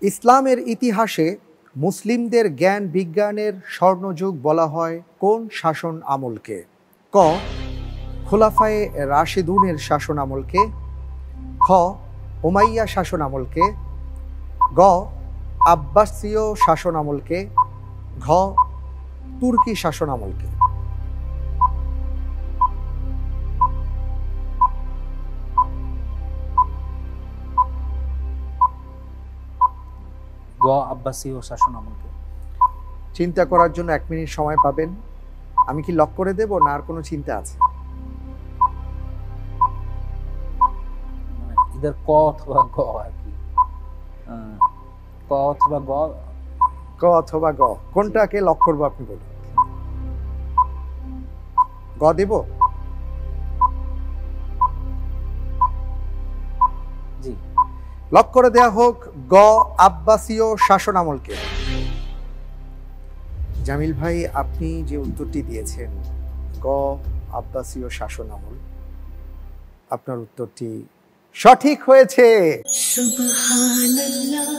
ইসলামের ইতিহাসে মুসলিমদের জ্ঞান বিজ্ঞানের স্বর্ণযুগ বলা হয় কোন শাসন আমলকে? ক. খোলাফায়ে রাশিদুনের শাসন আমলকে, খ. উমাইয়া শাসন আমলকে, গ. আব্বাসীয় শাসন আমলকে, ঘ. তুর্কি শাসন আমলকে। গ. আব্বাসীয় শাসন আমলকে। চিন্তা করার জন্য 1 মিনিট সময় পাবেন। আমি কি লক করে দেব না আর কোনো চিন্তা আছে? ইদার ক অথবা গ আর কি। ক অথবা গ। ক অথবা গ, কোনটাকে লক করবো আপনি বলুন। গ দেব? জি, লক করে দেয়া হোক গ. আব্বাসীয় শাসন আমলকে। জামিল ভাই, আপনি যে উত্তরটি দিয়েছেন গ. আব্বাসীয় শাসন আমল, আপনার উত্তরটি সঠিক হয়েছে। সুবহানাল্লাহ।